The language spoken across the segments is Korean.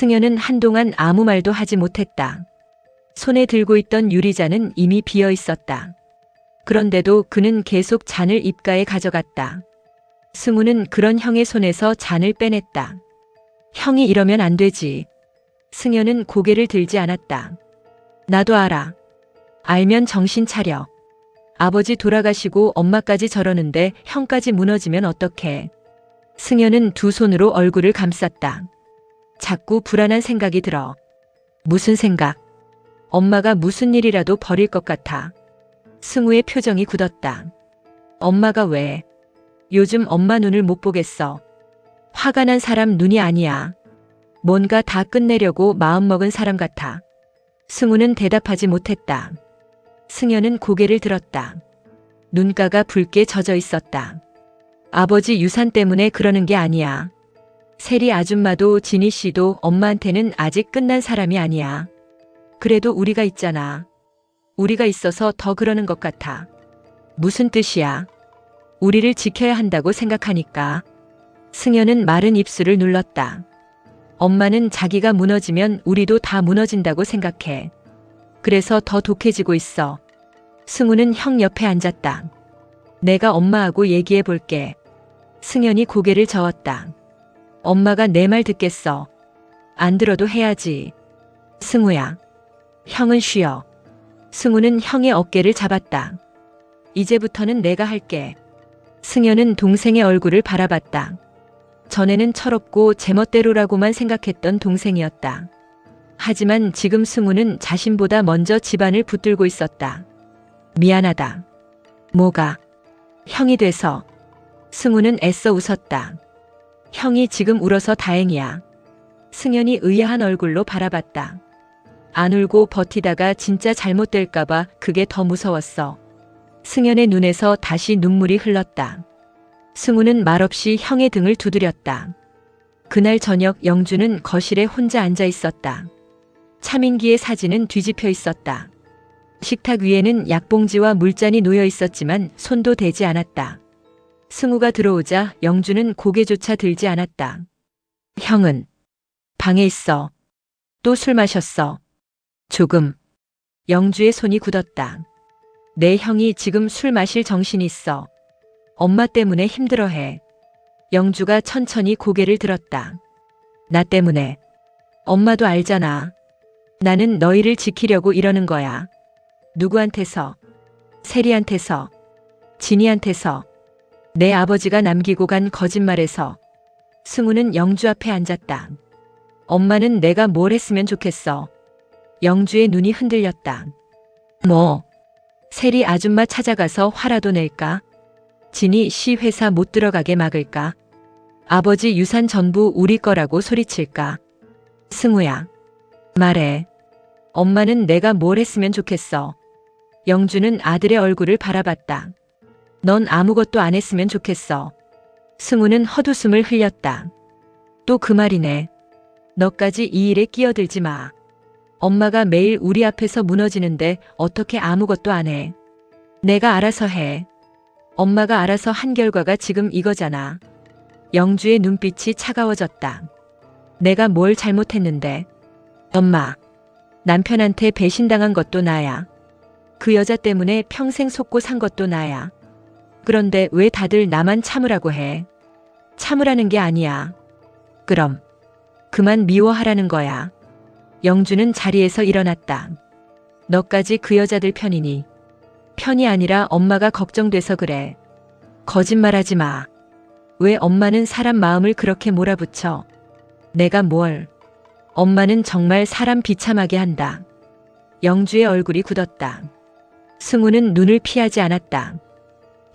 승현은 한동안 아무 말도 하지 못했다. 손에 들고 있던 유리잔은 이미 비어 있었다. 그런데도 그는 계속 잔을 입가에 가져갔다. 승우는 그런 형의 손에서 잔을 빼냈다. 형이 이러면 안 되지. 승현은 고개를 들지 않았다. 나도 알아. 알면 정신 차려. 아버지 돌아가시고 엄마까지 저러는데 형까지 무너지면 어떡해. 승현은 두 손으로 얼굴을 감쌌다. 자꾸 불안한 생각이 들어. 무슨 생각? 엄마가 무슨 일이라도 벌일 것 같아. 승우의 표정이 굳었다. 엄마가 왜? 요즘 엄마 눈을 못 보겠어. 화가 난 사람 눈이 아니야. 뭔가 다 끝내려고 마음먹은 사람 같아. 승우는 대답하지 못했다. 승현은 고개를 들었다. 눈가가 붉게 젖어 있었다. 아버지 유산 때문에 그러는 게 아니야. 세리 아줌마도 진희 씨도 엄마한테는 아직 끝난 사람이 아니야. 그래도 우리가 있잖아. 우리가 있어서 더 그러는 것 같아. 무슨 뜻이야? 우리를 지켜야 한다고 생각하니까. 승현은 마른 입술을 눌렀다. 엄마는 자기가 무너지면 우리도 다 무너진다고 생각해. 그래서 더 독해지고 있어. 승우는 형 옆에 앉았다. 내가 엄마하고 얘기해 볼게. 승현이 고개를 저었다. 엄마가 내 말 듣겠어. 안 들어도 해야지. 승우야. 형은 쉬어. 승우는 형의 어깨를 잡았다. 이제부터는 내가 할게. 승현은 동생의 얼굴을 바라봤다. 전에는 철없고 제멋대로라고만 생각했던 동생이었다. 하지만 지금 승우는 자신보다 먼저 집안을 붙들고 있었다. 미안하다. 뭐가? 형이 돼서. 승우는 애써 웃었다. 형이 지금 울어서 다행이야. 승현이 의아한 얼굴로 바라봤다. 안 울고 버티다가 진짜 잘못될까봐 그게 더 무서웠어. 승현의 눈에서 다시 눈물이 흘렀다. 승우는 말없이 형의 등을 두드렸다. 그날 저녁 영주는 거실에 혼자 앉아 있었다. 차민기의 사진은 뒤집혀 있었다. 식탁 위에는 약봉지와 물잔이 놓여 있었지만 손도 대지 않았다. 승우가 들어오자 영주는 고개조차 들지 않았다. 형은 방에 있어. 또 술 마셨어. 조금. 영주의 손이 굳었다. 내 형이 지금 술 마실 정신이 있어. 엄마 때문에 힘들어해. 영주가 천천히 고개를 들었다. 나 때문에. 엄마도 알잖아. 나는 너희를 지키려고 이러는 거야. 누구한테서? 세리한테서. 진희한테서. 내 아버지가 남기고 간 거짓말에서. 승우는 영주 앞에 앉았다. 엄마는 내가 뭘 했으면 좋겠어. 영주의 눈이 흔들렸다. 뭐? 세리 아줌마 찾아가서 화라도 낼까? 진희 씨 회사 못 들어가게 막을까? 아버지 유산 전부 우리 거라고 소리칠까? 승우야. 말해. 엄마는 내가 뭘 했으면 좋겠어. 영주는 아들의 얼굴을 바라봤다. 넌 아무것도 안 했으면 좋겠어. 승우는 헛웃음을 흘렸다. 또 그 말이네. 너까지 이 일에 끼어들지 마. 엄마가 매일 우리 앞에서 무너지는데 어떻게 아무것도 안 해. 내가 알아서 해. 엄마가 알아서 한 결과가 지금 이거잖아. 영주의 눈빛이 차가워졌다. 내가 뭘 잘못했는데. 엄마. 남편한테 배신당한 것도 나야. 그 여자 때문에 평생 속고 산 것도 나야. 그런데 왜 다들 나만 참으라고 해? 참으라는 게 아니야. 그럼 그만 미워하라는 거야. 영주는 자리에서 일어났다. 너까지 그 여자들 편이니? 편이 아니라 엄마가 걱정돼서 그래. 거짓말하지 마. 왜 엄마는 사람 마음을 그렇게 몰아붙여? 내가 뭘? 엄마는 정말 사람 비참하게 한다. 영주의 얼굴이 굳었다. 승우는 눈을 피하지 않았다.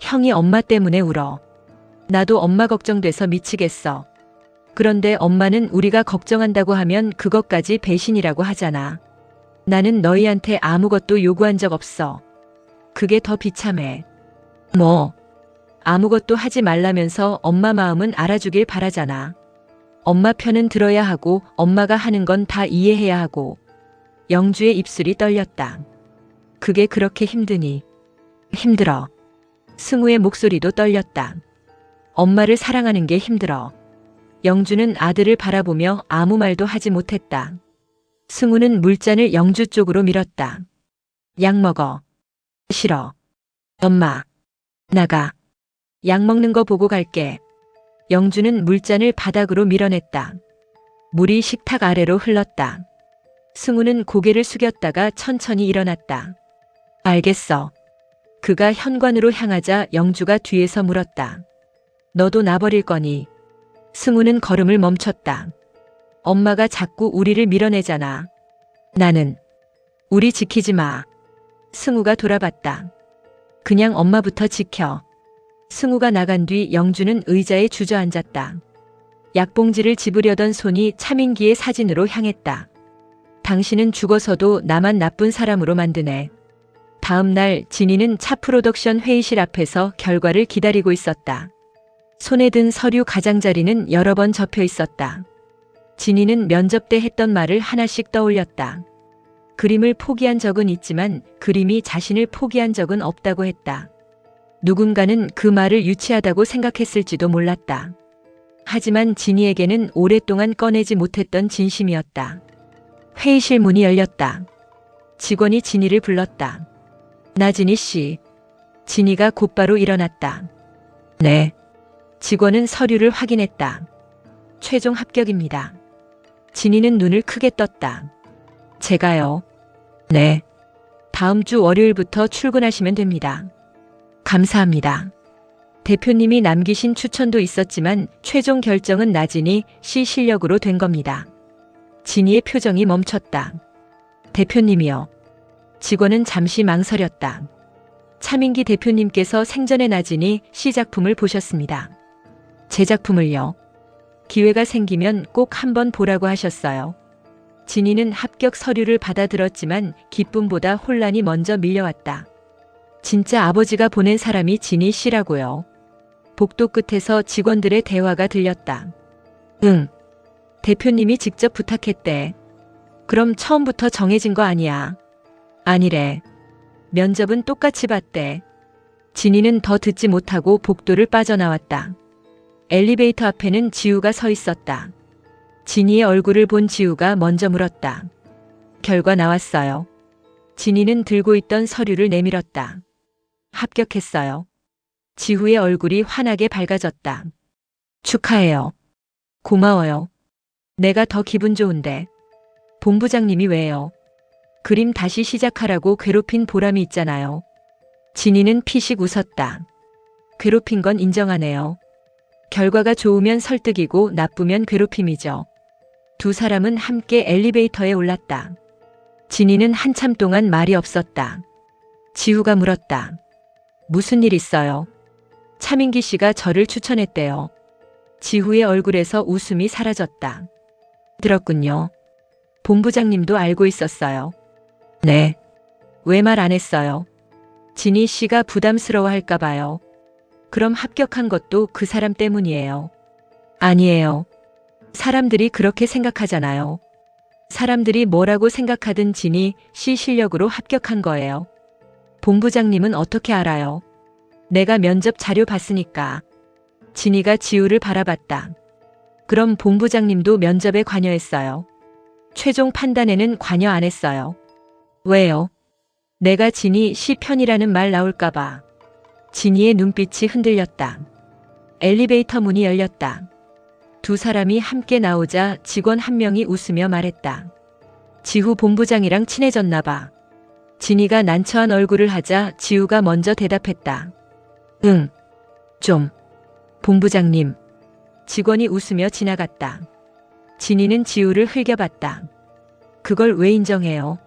형이 엄마 때문에 울어. 나도 엄마 걱정돼서 미치겠어. 그런데 엄마는 우리가 걱정한다고 하면 그것까지 배신이라고 하잖아. 나는 너희한테 아무것도 요구한 적 없어. 그게 더 비참해. 뭐? 아무것도 하지 말라면서 엄마 마음은 알아주길 바라잖아. 엄마 편은 들어야 하고 엄마가 하는 건 다 이해해야 하고. 영주의 입술이 떨렸다. 그게 그렇게 힘드니? 힘들어. 승우의 목소리도 떨렸다. 엄마를 사랑하는 게 힘들어. 영주는 아들을 바라보며 아무 말도 하지 못했다. 승우는 물잔을 영주 쪽으로 밀었다. 약 먹어. 싫어. 엄마. 나가. 약 먹는 거 보고 갈게. 영주는 물잔을 바닥으로 밀어냈다. 물이 식탁 아래로 흘렀다. 승우는 고개를 숙였다가 천천히 일어났다. 알겠어. 그가 현관으로 향하자 영주가 뒤에서 물었다. 너도 나버릴 거니? 승우는 걸음을 멈췄다. 엄마가 자꾸 우리를 밀어내잖아. 나는. 우리 지키지 마. 승우가 돌아봤다. 그냥 엄마부터 지켜. 승우가 나간 뒤 영주는 의자에 주저앉았다. 약봉지를 집으려던 손이 차민기의 사진으로 향했다. 당신은 죽어서도 나만 나쁜 사람으로 만드네. 다음 날 진이는 차 프로덕션 회의실 앞에서 결과를 기다리고 있었다. 손에 든 서류 가장자리는 여러 번 접혀 있었다. 진이는 면접 때 했던 말을 하나씩 떠올렸다. 그림을 포기한 적은 있지만 그림이 자신을 포기한 적은 없다고 했다. 누군가는 그 말을 유치하다고 생각했을지도 몰랐다. 하지만 진이에게는 오랫동안 꺼내지 못했던 진심이었다. 회의실 문이 열렸다. 직원이 진이를 불렀다. 나진희 씨. 진이가 곧바로 일어났다. 네. 직원은 서류를 확인했다. 최종 합격입니다. 진이는 눈을 크게 떴다. 제가요? 네. 다음 주 월요일부터 출근하시면 됩니다. 감사합니다. 대표님이 남기신 추천도 있었지만 최종 결정은 나진희 씨 실력으로 된 겁니다. 진이의 표정이 멈췄다. 대표님이요. 직원은 잠시 망설였다. 차민기 대표님께서 생전에 나진희 씨 작품을 보셨습니다. 제 작품을요. 기회가 생기면 꼭 한번 보라고 하셨어요. 진이는 합격 서류를 받아들었지만 기쁨보다 혼란이 먼저 밀려왔다. 진짜 아버지가 보낸 사람이 진희 씨라고요. 복도 끝에서 직원들의 대화가 들렸다. 응. 대표님이 직접 부탁했대. 그럼 처음부터 정해진 거 아니야? 아니래. 면접은 똑같이 봤대. 진이는 더 듣지 못하고 복도를 빠져나왔다. 엘리베이터 앞에는 지우가 서 있었다. 진이의 얼굴을 본 지우가 먼저 물었다. 결과 나왔어요. 진이는 들고 있던 서류를 내밀었다. 합격했어요. 지우의 얼굴이 환하게 밝아졌다. 축하해요. 고마워요. 내가 더 기분 좋은데. 본부장님이 왜요? 그림 다시 시작하라고 괴롭힌 보람이 있잖아요. 진이는 피식 웃었다. 괴롭힌 건 인정하네요. 결과가 좋으면 설득이고 나쁘면 괴롭힘이죠. 두 사람은 함께 엘리베이터에 올랐다. 진이는 한참 동안 말이 없었다. 지우가 물었다. 무슨 일 있어요? 차민기 씨가 저를 추천했대요. 지우의 얼굴에서 웃음이 사라졌다. 들었군요. 본부장님도 알고 있었어요. 네. 왜 말 안 했어요? 진희 씨가 부담스러워할까 봐요. 그럼 합격한 것도 그 사람 때문이에요. 아니에요. 사람들이 그렇게 생각하잖아요. 사람들이 뭐라고 생각하든 진희 씨 실력으로 합격한 거예요. 본부장님은 어떻게 알아요? 내가 면접 자료 봤으니까. 진희가 지우를 바라봤다. 그럼 본부장님도 면접에 관여했어요. 최종 판단에는 관여 안 했어요. 왜요? 내가 진희 씨 편이라는 말 나올까 봐. 진희의 눈빛이 흔들렸다. 엘리베이터 문이 열렸다. 두 사람이 함께 나오자 직원 한 명이 웃으며 말했다. 지후 본부장이랑 친해졌나 봐. 진희가 난처한 얼굴을 하자 지우가 먼저 대답했다. 응. 좀. 본부장님. 직원이 웃으며 지나갔다. 진희는 지우를 흘겨봤다. 그걸 왜 인정해요?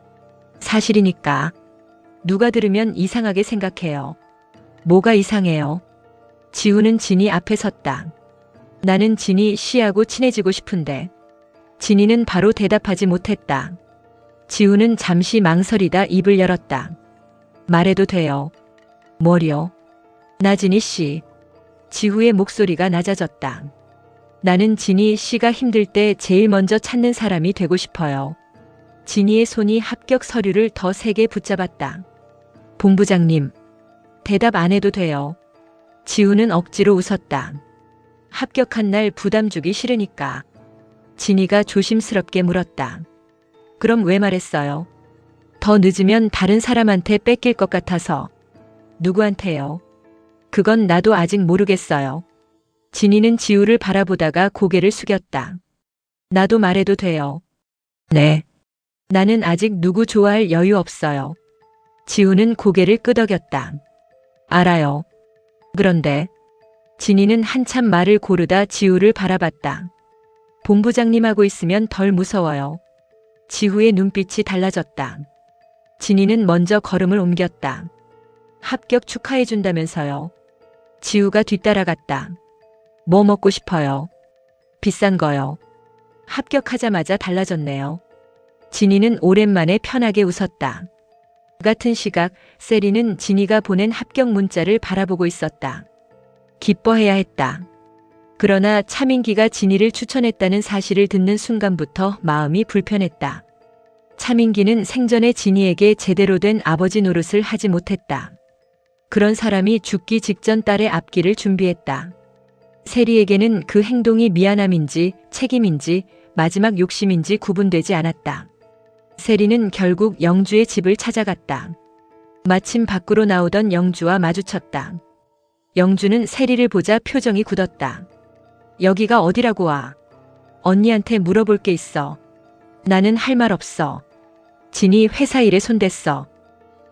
사실이니까. 누가 들으면 이상하게 생각해요. 뭐가 이상해요? 지우는 진희 앞에 섰다. 나는 진희 씨하고 친해지고 싶은데. 진희는 바로 대답하지 못했다. 지우는 잠시 망설이다 입을 열었다. 말해도 돼요. 뭘요? 나진희 씨. 지우의 목소리가 낮아졌다. 나는 진희 씨가 힘들 때 제일 먼저 찾는 사람이 되고 싶어요. 진희의 손이 합격 서류를 더 세게 붙잡았다. 본부장님. 대답 안 해도 돼요. 지우는 억지로 웃었다. 합격한 날 부담 주기 싫으니까. 진이가 조심스럽게 물었다. 그럼 왜 말했어요? 더 늦으면 다른 사람한테 뺏길 것 같아서. 누구한테요? 그건 나도 아직 모르겠어요. 진이는 지우를 바라보다가 고개를 숙였다. 나도 말해도 돼요. 네. 나는 아직 누구 좋아할 여유 없어요. 지우는 고개를 끄덕였다. 알아요. 그런데 진이는 한참 말을 고르다 지우를 바라봤다. 본부장님하고 있으면 덜 무서워요. 지우의 눈빛이 달라졌다. 진이는 먼저 걸음을 옮겼다. 합격 축하해준다면서요. 지우가 뒤따라갔다. 뭐 먹고 싶어요? 비싼 거요. 합격하자마자 달라졌네요. 진이는 오랜만에 편하게 웃었다. 같은 시각 세리는 진이가 보낸 합격 문자를 바라보고 있었다. 기뻐해야 했다. 그러나 차민기가 진이를 추천했다는 사실을 듣는 순간부터 마음이 불편했다. 차민기는 생전에 진이에게 제대로 된 아버지 노릇을 하지 못했다. 그런 사람이 죽기 직전 딸의 앞길을 준비했다. 세리에게는 그 행동이 미안함인지 책임인지 마지막 욕심인지 구분되지 않았다. 세리는 결국 영주의 집을 찾아갔다. 마침 밖으로 나오던 영주와 마주쳤다. 영주는 세리를 보자 표정이 굳었다. 여기가 어디라고 와? 언니한테 물어볼 게 있어. 나는 할 말 없어. 진이 회사 일에 손댔어.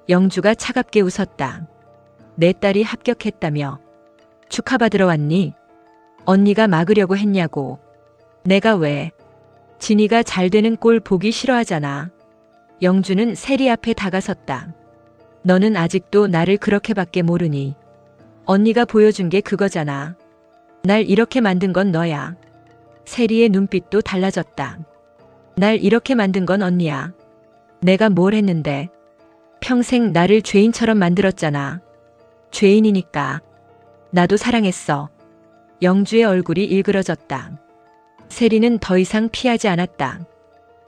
영주가 차갑게 웃었다. 내 딸이 합격했다며. 축하받으러 왔니? 언니가 막으려고 했냐고. 내가 왜? 진이가 잘 되는 꼴 보기 싫어하잖아. 영주는 세리 앞에 다가섰다. 너는 아직도 나를 그렇게밖에 모르니. 언니가 보여준 게 그거잖아. 날 이렇게 만든 건 너야. 세리의 눈빛도 달라졌다. 날 이렇게 만든 건 언니야. 내가 뭘 했는데. 평생 나를 죄인처럼 만들었잖아. 죄인이니까. 나도 사랑했어. 영주의 얼굴이 일그러졌다. 세리는 더 이상 피하지 않았다.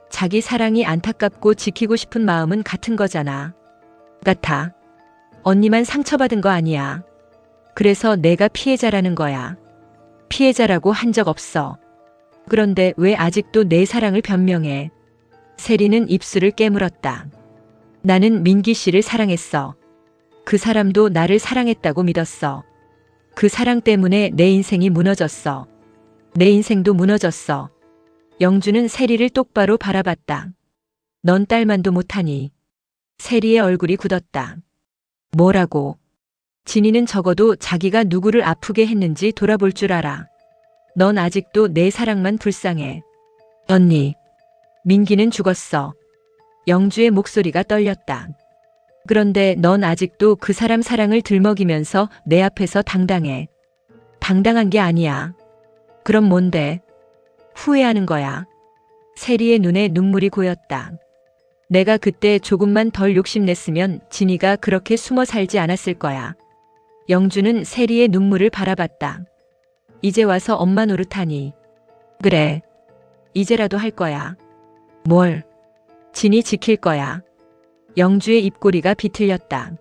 자기 사랑이 안타깝고 지키고 싶은 마음은 같은 거잖아. 같아. 언니만 상처받은 거 아니야. 그래서 내가 피해자라는 거야. 피해자라고 한 적 없어. 그런데 왜 아직도 내 사랑을 변명해? 세리는 입술을 깨물었다. 나는 민기 씨를 사랑했어. 그 사람도 나를 사랑했다고 믿었어. 그 사랑 때문에 내 인생이 무너졌어. 내 인생도 무너졌어. 영주는 세리를 똑바로 바라봤다. 넌 딸만도 못하니. 세리의 얼굴이 굳었다. 뭐라고? 진이는 적어도 자기가 누구를 아프게 했는지 돌아볼 줄 알아. 넌 아직도 내 사랑만 불쌍해. 언니. 민기는 죽었어. 영주의 목소리가 떨렸다. 그런데 넌 아직도 그 사람 사랑을 들먹이면서 내 앞에서 당당해. 당당한 게 아니야. 그럼 뭔데? 후회하는 거야. 세리의 눈에 눈물이 고였다. 내가 그때 조금만 덜 욕심냈으면 진이가 그렇게 숨어 살지 않았을 거야. 영주는 세리의 눈물을 바라봤다. 이제 와서 엄마 노릇하니. 그래. 이제라도 할 거야. 뭘? 진이 지킬 거야. 영주의 입꼬리가 비틀렸다.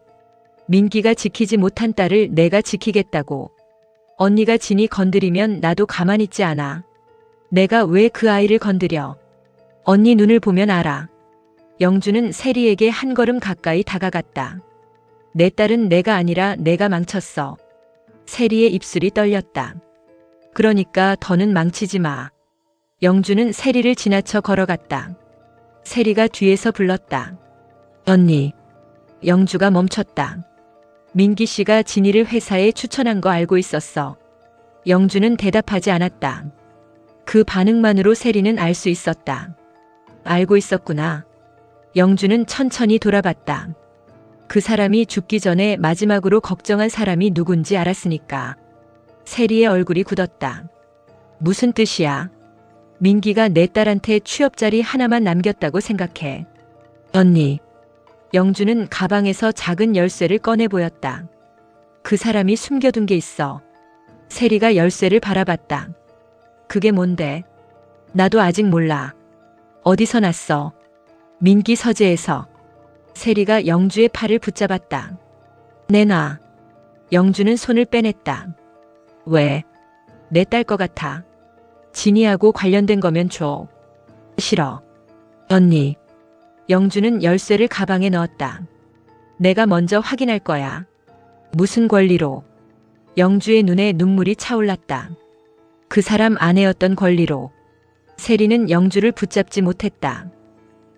민기가 지키지 못한 딸을 내가 지키겠다고. 언니가 진이 건드리면 나도 가만히 있지 않아. 내가 왜 그 아이를 건드려? 언니 눈을 보면 알아. 영주는 세리에게 한 걸음 가까이 다가갔다. 내 딸은 내가 아니라 내가 망쳤어. 세리의 입술이 떨렸다. 그러니까 더는 망치지 마. 영주는 세리를 지나쳐 걸어갔다. 세리가 뒤에서 불렀다. 언니. 영주가 멈췄다. 민기 씨가 진이를 회사에 추천한 거 알고 있었어. 영주는 대답하지 않았다. 그 반응만으로 세리는 알 수 있었다. 알고 있었구나. 영주는 천천히 돌아봤다. 그 사람이 죽기 전에 마지막으로 걱정한 사람이 누군지 알았으니까. 세리의 얼굴이 굳었다. 무슨 뜻이야? 민기가 내 딸한테 취업 자리 하나만 남겼다고 생각해. 언니. 영주는 가방에서 작은 열쇠를 꺼내 보였다. 그 사람이 숨겨둔 게 있어. 세리가 열쇠를 바라봤다. 그게 뭔데? 나도 아직 몰라. 어디서 났어? 민기 서재에서. 세리가 영주의 팔을 붙잡았다. 내놔. 영주는 손을 빼냈다. 왜? 내 딸 것 같아. 진이하고 관련된 거면 줘. 싫어. 언니. 영주는 열쇠를 가방에 넣었다. 내가 먼저 확인할 거야. 무슨 권리로? 영주의 눈에 눈물이 차올랐다. 그 사람 아내였던 권리로. 세리는 영주를 붙잡지 못했다.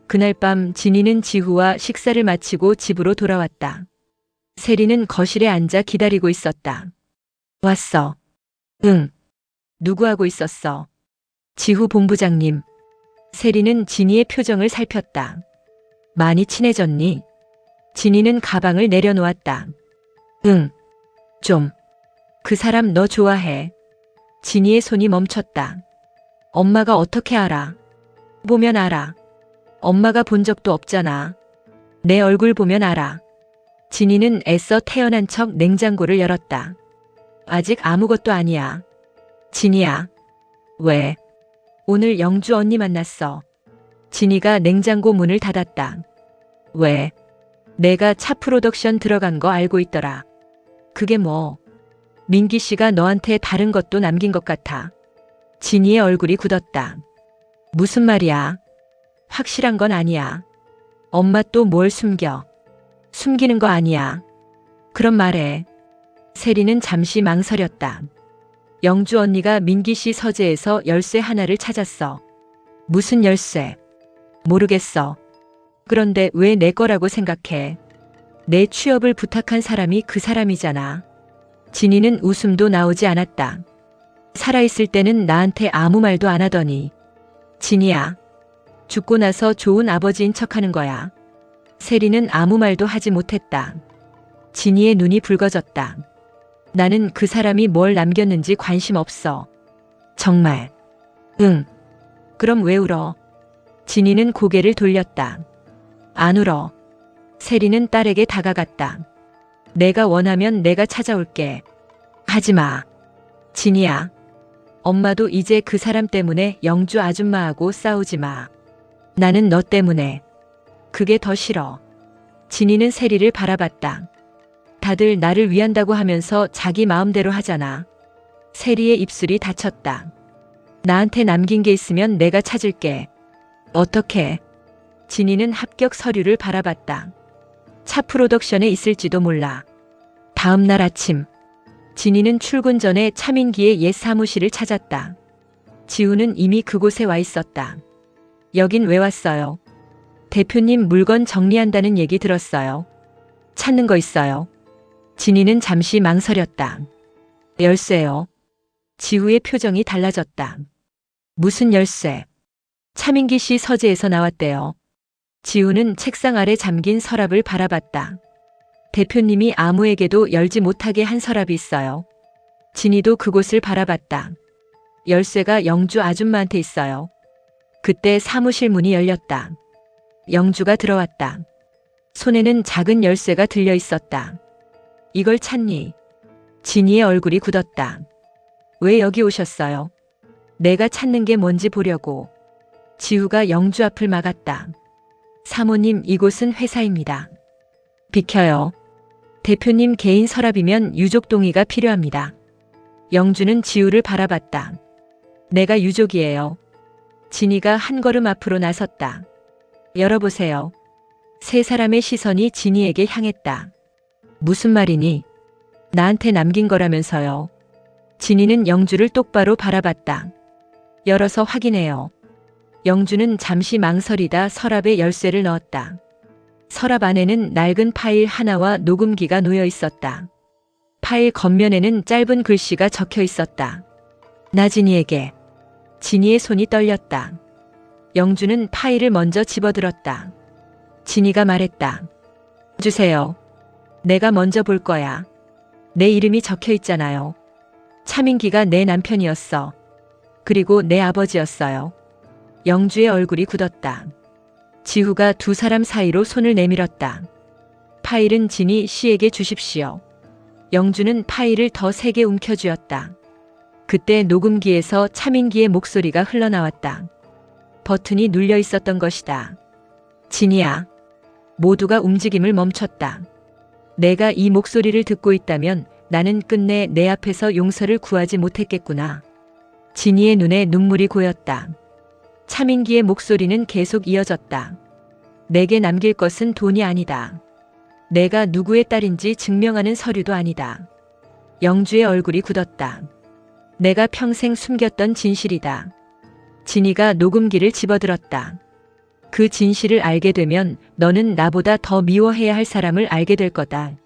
그날 밤 진이는 지후와 식사를 마치고 집으로 돌아왔다. 세리는 거실에 앉아 기다리고 있었다. 왔어. 응. 누구하고 있었어? 지후 본부장님. 세리는 진이의 표정을 살폈다. 많이 친해졌니? 진이는 가방을 내려놓았다. 응. 좀. 그 사람 너 좋아해. 진이의 손이 멈췄다. 엄마가 어떻게 알아? 보면 알아. 엄마가 본 적도 없잖아. 내 얼굴 보면 알아. 진이는 애써 태어난 척 냉장고를 열었다. 아직 아무것도 아니야. 진이야. 왜? 오늘 영주 언니 만났어. 진이가 냉장고 문을 닫았다. 왜? 내가 차 프로덕션 들어간 거 알고 있더라. 그게 뭐? 민기 씨가 너한테 다른 것도 남긴 것 같아. 진이의 얼굴이 굳었다. 무슨 말이야? 확실한 건 아니야. 엄마 또 뭘 숨겨? 숨기는 거 아니야. 그럼 말해. 세리는 잠시 망설였다. 영주 언니가 민기 씨 서재에서 열쇠 하나를 찾았어. 무슨 열쇠? 모르겠어. 그런데 왜 내 거라고 생각해? 내 취업을 부탁한 사람이 그 사람이잖아. 진이는 웃음도 나오지 않았다. 살아있을 때는 나한테 아무 말도 안 하더니. 진이야. 죽고 나서 좋은 아버지인 척하는 거야. 세리는 아무 말도 하지 못했다. 진이의 눈이 붉어졌다. 나는 그 사람이 뭘 남겼는지 관심 없어. 정말. 응. 그럼 왜 울어? 진이는 고개를 돌렸다. 안 울어. 세리는 딸에게 다가갔다. 내가 원하면 내가 찾아올게. 하지 마. 진이야. 엄마도 이제 그 사람 때문에 영주 아줌마하고 싸우지 마. 나는 너 때문에. 그게 더 싫어. 진이는 세리를 바라봤다. 다들 나를 위한다고 하면서 자기 마음대로 하잖아. 세리의 입술이 닫혔다. 나한테 남긴 게 있으면 내가 찾을게. 어떻게? 진이는 합격 서류를 바라봤다. 차 프로덕션에 있을지도 몰라. 다음 날 아침. 진이는 출근 전에 차민기의 옛 사무실을 찾았다. 지우는 이미 그곳에 와 있었다. 여긴 왜 왔어요? 대표님 물건 정리한다는 얘기 들었어요. 찾는 거 있어요. 진이는 잠시 망설였다. 열쇠요. 지우의 표정이 달라졌다. 무슨 열쇠? 차민기 씨 서재에서 나왔대요. 지우는 책상 아래 잠긴 서랍을 바라봤다. 대표님이 아무에게도 열지 못하게 한 서랍이 있어요. 진이도 그곳을 바라봤다. 열쇠가 영주 아줌마한테 있어요. 그때 사무실 문이 열렸다. 영주가 들어왔다. 손에는 작은 열쇠가 들려 있었다. 이걸 찾니? 진이의 얼굴이 굳었다. 왜 여기 오셨어요? 내가 찾는 게 뭔지 보려고. 지우가 영주 앞을 막았다. 사모님, 이곳은 회사입니다. 비켜요. 대표님 개인 서랍이면 유족 동의가 필요합니다. 영주는 지우를 바라봤다. 내가 유족이에요. 진이가 한 걸음 앞으로 나섰다. 열어보세요. 세 사람의 시선이 진이에게 향했다. 무슨 말이니? 나한테 남긴 거라면서요. 진이는 영주를 똑바로 바라봤다. 열어서 확인해요. 영주는 잠시 망설이다 서랍에 열쇠를 넣었다. 서랍 안에는 낡은 파일 하나와 녹음기가 놓여 있었다. 파일 겉면에는 짧은 글씨가 적혀 있었다. 나진이에게. 진이의 손이 떨렸다. 영주는 파일을 먼저 집어들었다. 진이가 말했다. 주세요. 내가 먼저 볼 거야. 내 이름이 적혀 있잖아요. 차민기가 내 남편이었어. 그리고 내 아버지였어요. 영주의 얼굴이 굳었다. 지후가 두 사람 사이로 손을 내밀었다. 파일은 진이 씨에게 주십시오. 영주는 파일을 더 세게 움켜쥐었다. 그때 녹음기에서 차민기의 목소리가 흘러나왔다. 버튼이 눌려 있었던 것이다. 진이야. 모두가 움직임을 멈췄다. 내가 이 목소리를 듣고 있다면 나는 끝내 내 앞에서 용서를 구하지 못했겠구나. 진이의 눈에 눈물이 고였다. 차민기의 목소리는 계속 이어졌다. 내게 남길 것은 돈이 아니다. 내가 누구의 딸인지 증명하는 서류도 아니다. 영주의 얼굴이 굳었다. 내가 평생 숨겼던 진실이다. 진이가 녹음기를 집어들었다. 그 진실을 알게 되면 너는 나보다 더 미워해야 할 사람을 알게 될 거다.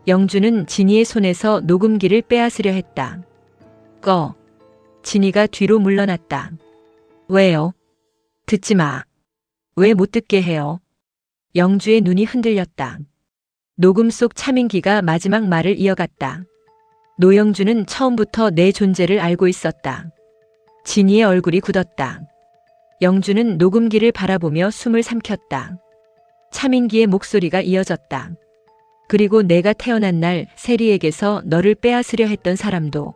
영주는 진이의 손에서 녹음기를 빼앗으려 했다. 꺼. 진이가 뒤로 물러났다. 왜요? 듣지 마. 왜 못 듣게 해요? 영주의 눈이 흔들렸다. 녹음 속 차민기가 마지막 말을 이어갔다. 노영주는 처음부터 내 존재를 알고 있었다. 진이의 얼굴이 굳었다. 영주는 녹음기를 바라보며 숨을 삼켰다. 차민기의 목소리가 이어졌다. 그리고 내가 태어난 날 세리에게서 너를 빼앗으려 했던 사람도.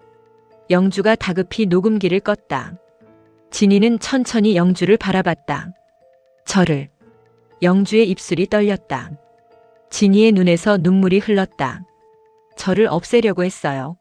영주가 다급히 녹음기를 껐다. 진이는 천천히 영주를 바라봤다. 저를. 영주의 입술이 떨렸다. 진이의 눈에서 눈물이 흘렀다. 저를 없애려고 했어요.